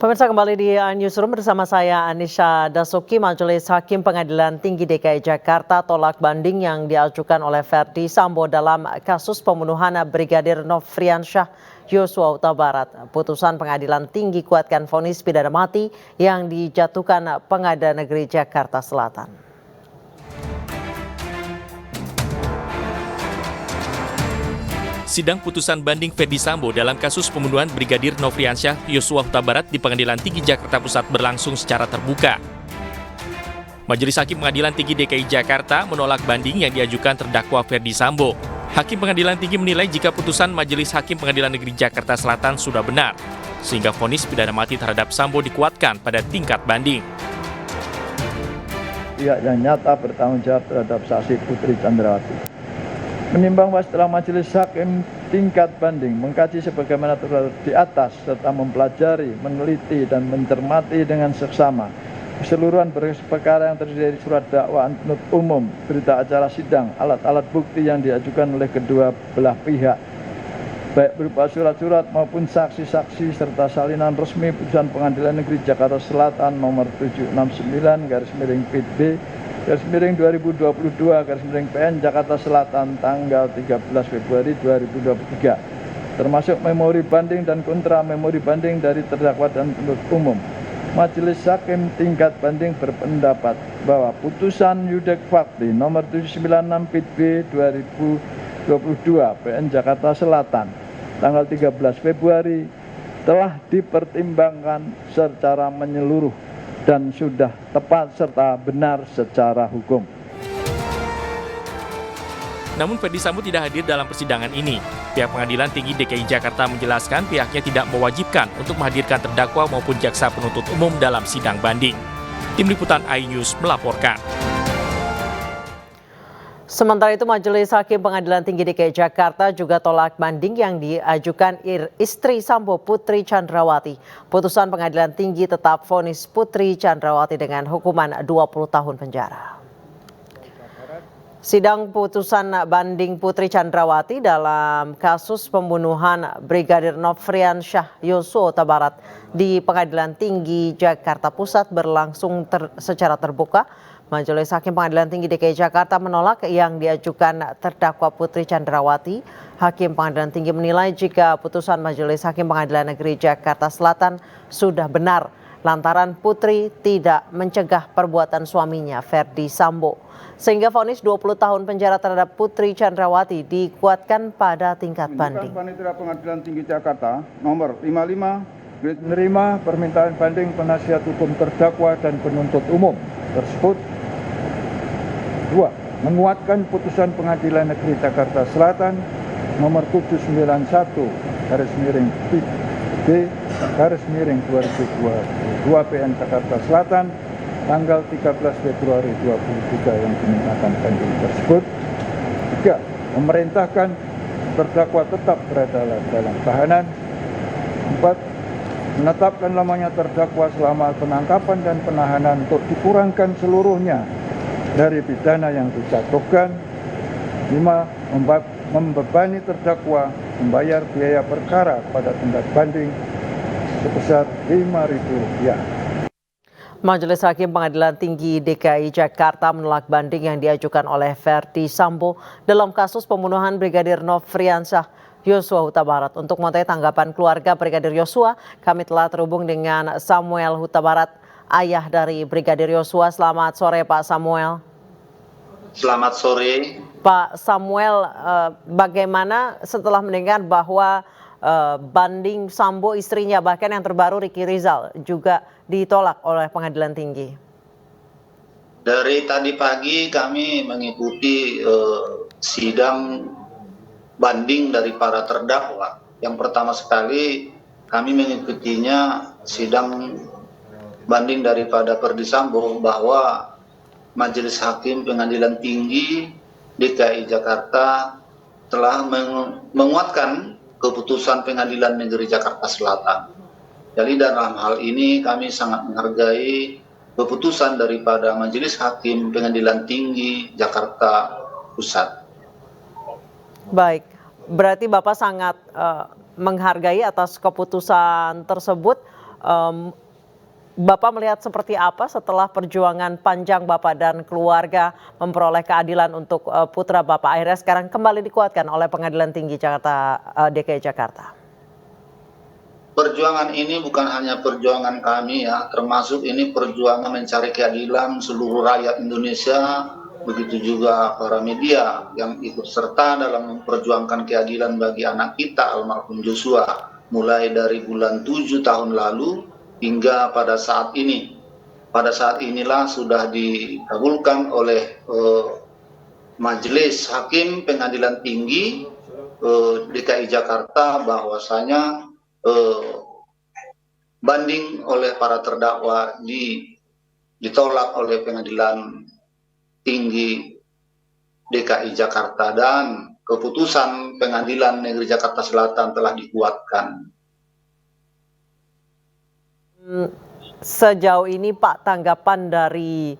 Pemirsa, kembali di Newsroom bersama saya Anisha Dasuki. Majelis Hakim Pengadilan Tinggi DKI Jakarta tolak banding yang diajukan oleh Verdi Sambo dalam kasus pembunuhan Brigadir Nofriansyah Yosua Huta Barat. Putusan Pengadilan Tinggi kuatkan vonis pidana mati yang dijatuhkan Pengadilan Negeri Jakarta Selatan. Sidang putusan banding Verdi Sambo dalam kasus pembunuhan Brigadir Nofriansyah Yosua Huta Barat di Pengadilan Tinggi Jakarta Pusat berlangsung secara terbuka. Majelis Hakim Pengadilan Tinggi DKI Jakarta menolak banding yang diajukan terdakwa Verdi Sambo. Hakim Pengadilan Tinggi menilai jika putusan Majelis Hakim Pengadilan Negeri Jakarta Selatan sudah benar, sehingga vonis pidana mati terhadap Sambo dikuatkan pada tingkat banding. Pihak yang nyata bertanggung jawab terhadap saksi Putri Chandrawati. Menimbang bahwa setelah Majelis Hakim tingkat banding mengkaji sebagaimana terdapat di atas serta mempelajari, meneliti, dan mencermati dengan seksama keseluruhan berkas perkara yang terdiri dari surat dakwaan penuntut umum, berita acara sidang, alat-alat bukti yang diajukan oleh kedua belah pihak, baik berupa surat-surat maupun saksi-saksi serta salinan resmi putusan Pengadilan Negeri Jakarta Selatan nomor 769/PB /2022 PN Jakarta Selatan tanggal 13 Februari 2023, termasuk memori banding dan kontra memori banding dari terdakwa dan penuntut umum. Majelis Hakim tingkat banding berpendapat bahwa putusan Yudek Fakti nomor 796 PB 2022 PN Jakarta Selatan tanggal 13 Februari telah dipertimbangkan secara menyeluruh dan sudah tepat serta benar secara hukum. Namun Verdi Sambo tidak hadir dalam persidangan ini. Pihak Pengadilan Tinggi DKI Jakarta menjelaskan pihaknya tidak mewajibkan untuk menghadirkan terdakwa maupun jaksa penuntut umum dalam sidang banding. Tim Liputan iNews melaporkan. Sementara itu, Majelis Hakim Pengadilan Tinggi DKI Jakarta juga tolak banding yang diajukan istri Sambo Putri Chandrawati. Putusan Pengadilan Tinggi tetap vonis Putri Chandrawati dengan hukuman 20 tahun penjara. Sidang putusan banding Putri Chandrawati dalam kasus pembunuhan Brigadir Nofriansyah Yosua Huta Barat di Pengadilan Tinggi Jakarta Pusat berlangsung secara terbuka. Majelis Hakim Pengadilan Tinggi DKI Jakarta menolak yang diajukan terdakwa Putri Chandrawati. Hakim Pengadilan Tinggi menilai jika putusan Majelis Hakim Pengadilan Negeri Jakarta Selatan sudah benar lantaran Putri tidak mencegah perbuatan suaminya Verdi Sambo, sehingga vonis 20 tahun penjara terhadap Putri Chandrawati dikuatkan pada tingkat banding. Panitia Pengadilan Tinggi Jakarta nomor 55 menerima permintaan banding penasihat hukum terdakwa dan penuntut umum tersebut. 2. Menguatkan putusan Pengadilan Negeri Jakarta Selatan nomor 791/PB/2022 PN Jakarta Selatan tanggal 13 Februari 2023 yang dimintakan banding tersebut. 3. Memerintahkan terdakwa tetap berada dalam tahanan. 4. Menetapkan lamanya terdakwa selama penangkapan dan penahanan untuk dikurangkan seluruhnya dari pidana yang dijatuhkan. 5. Membebani terdakwa membayar biaya perkara pada tingkat banding sebesar Rp5.000. Majelis Hakim Pengadilan Tinggi DKI Jakarta menolak banding yang diajukan oleh Verdi Sambo dalam kasus pembunuhan Brigadir Nofriansyah Yosua Huta Barat. Untuk mengetahui tanggapan keluarga Brigadir Yosua, kami telah terhubung dengan Samuel Huta Barat, ayah dari Brigadir Yosua. Selamat sore Pak Samuel. Selamat sore. Pak Samuel, bagaimana setelah mendengar bahwa banding Sambo istrinya bahkan yang terbaru Ricky Rizal juga ditolak oleh Pengadilan Tinggi? Dari tadi pagi kami mengikuti sidang banding dari para terdakwa. Yang pertama sekali kami mengikutinya sidang banding daripada Verdi Sambo bahwa Majelis Hakim Pengadilan Tinggi DKI Jakarta telah menguatkan keputusan Pengadilan Negeri Jakarta Selatan. Jadi dalam hal ini kami sangat menghargai keputusan daripada Majelis Hakim Pengadilan Tinggi Jakarta Pusat. Baik, berarti Bapak sangat menghargai atas keputusan tersebut. Bapak melihat seperti apa setelah perjuangan panjang Bapak dan keluarga memperoleh keadilan untuk putra Bapak, akhirnya sekarang kembali dikuatkan oleh Pengadilan Tinggi DKI Jakarta? Perjuangan ini bukan hanya perjuangan kami ya, termasuk ini perjuangan mencari keadilan seluruh rakyat Indonesia, begitu juga para media yang ikut serta dalam memperjuangkan keadilan bagi anak kita almarhum Joshua, mulai dari bulan 7 tahun lalu hingga pada saat ini. Pada saat inilah sudah dikabulkan oleh Majelis Hakim Pengadilan Tinggi DKI Jakarta bahwasanya banding oleh para terdakwa ditolak oleh Pengadilan Tinggi DKI Jakarta dan keputusan Pengadilan Negeri Jakarta Selatan telah dikuatkan. Sejauh ini Pak, tanggapan dari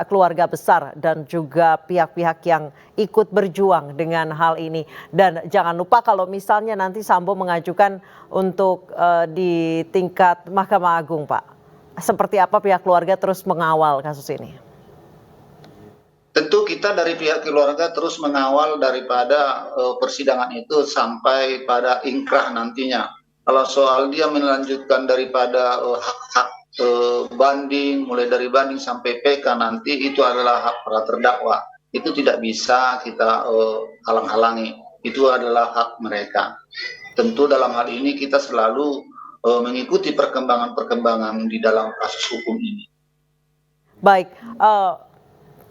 keluarga besar dan juga pihak-pihak yang ikut berjuang dengan hal ini. Dan jangan lupa kalau misalnya nanti Sambo mengajukan untuk di tingkat Mahkamah Agung, Pak. Seperti apa pihak keluarga terus mengawal kasus ini? Tentu kita dari pihak keluarga terus mengawal daripada persidangan itu sampai pada ingkrah nantinya. Kalau soal dia melanjutkan daripada hak-hak banding, mulai dari banding sampai PK nanti, itu adalah hak para terdakwa. Itu tidak bisa kita halang-halangi. Itu adalah hak mereka. Tentu dalam hal ini kita selalu mengikuti perkembangan-perkembangan di dalam kasus hukum ini. Baik,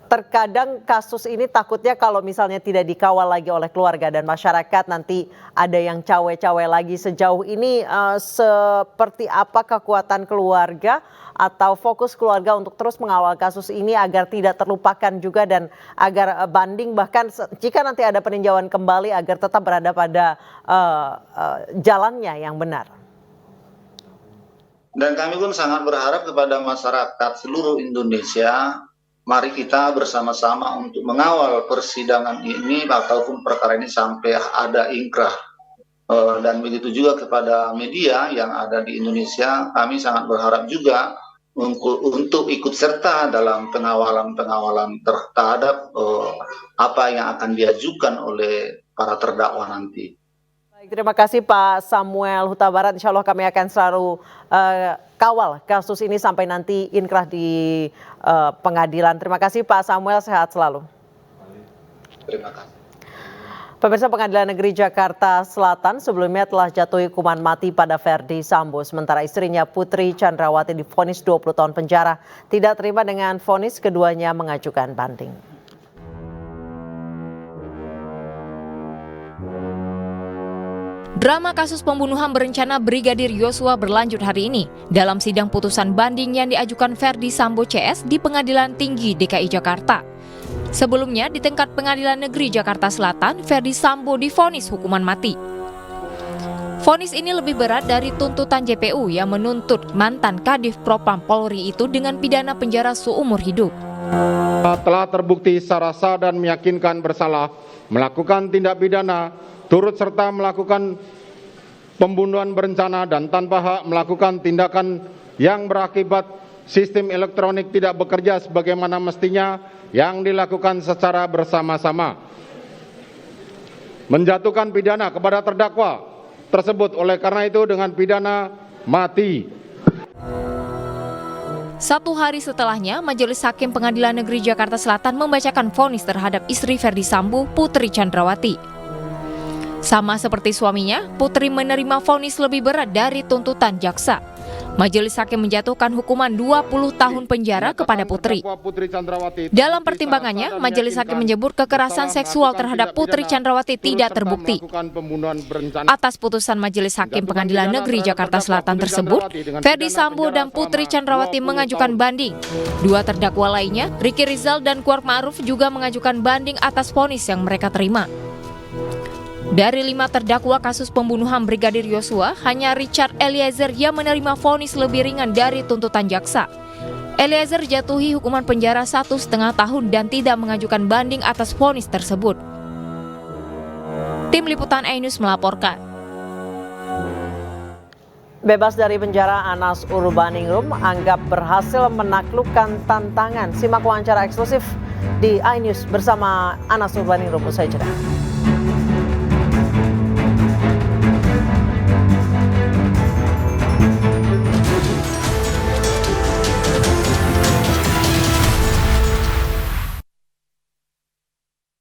terkadang kasus ini takutnya kalau misalnya tidak dikawal lagi oleh keluarga dan masyarakat, nanti ada yang cawe-cawe lagi. Sejauh ini seperti apa kekuatan keluarga atau fokus keluarga untuk terus mengawal kasus ini agar tidak terlupakan juga dan agar banding, bahkan jika nanti ada peninjauan kembali, agar tetap berada pada jalannya yang benar? Dan kami pun sangat berharap kepada masyarakat seluruh Indonesia, mari kita bersama-sama untuk mengawal persidangan ini ataupun perkara ini sampai ada ingkrah. Dan begitu juga kepada media yang ada di Indonesia, kami sangat berharap juga untuk ikut serta dalam pengawalan terhadap apa yang akan diajukan oleh para terdakwa nanti. Baik, terima kasih Pak Samuel Huta Barat. Insya Allah kami akan selalu kawal kasus ini sampai nanti inkrah di pengadilan. Terima kasih Pak Samuel, sehat selalu. Terima kasih. Pemirsa, Pengadilan Negeri Jakarta Selatan sebelumnya telah jatuhi hukuman mati pada Ferdi Sambo, sementara istrinya Putri Chandrawati divonis 20 tahun penjara. Tidak terima dengan vonis, keduanya mengajukan banding. Drama kasus pembunuhan berencana Brigadir Yosua berlanjut hari ini dalam sidang putusan banding yang diajukan Ferdi Sambo CS di Pengadilan Tinggi DKI Jakarta. Sebelumnya di tingkat Pengadilan Negeri Jakarta Selatan, Ferdi Sambo divonis hukuman mati. Vonis ini lebih berat dari tuntutan JPU yang menuntut mantan Kadif Propam Polri itu dengan pidana penjara seumur hidup. Telah terbukti secara sah dan meyakinkan bersalah melakukan tindak pidana turut serta melakukan pembunuhan berencana dan tanpa hak melakukan tindakan yang berakibat sistem elektronik tidak bekerja sebagaimana mestinya yang dilakukan secara bersama-sama. Menjatuhkan pidana kepada terdakwa tersebut oleh karena itu dengan pidana mati. Satu hari setelahnya, Majelis Hakim Pengadilan Negeri Jakarta Selatan membacakan vonis terhadap istri Ferdi Sambo, Putri Chandrawati. Sama seperti suaminya, Putri menerima vonis lebih berat dari tuntutan jaksa. Majelis Hakim menjatuhkan hukuman 20 tahun penjara kepada Putri. Dalam pertimbangannya, Majelis Hakim menyebut kekerasan seksual terhadap Putri Chandrawati tidak terbukti. Atas putusan Majelis Hakim Pengadilan Negeri Jakarta Selatan tersebut, Ferdi Sambo dan Putri Chandrawati mengajukan banding. Dua terdakwa lainnya, Ricky Rizal dan Kuat Ma'ruf, juga mengajukan banding atas vonis yang mereka terima. Dari 5 terdakwa kasus pembunuhan Brigadir Yosua, hanya Richard Eliezer yang menerima vonis lebih ringan dari tuntutan jaksa. Eliezer jatuhi hukuman penjara 1,5 tahun dan tidak mengajukan banding atas vonis tersebut. Tim Liputan iNews melaporkan. Bebas dari penjara, Anas Urbaningrum anggap berhasil menaklukkan tantangan. Simak wawancara eksklusif di iNews bersama Anas Urbaningrum usai jeda.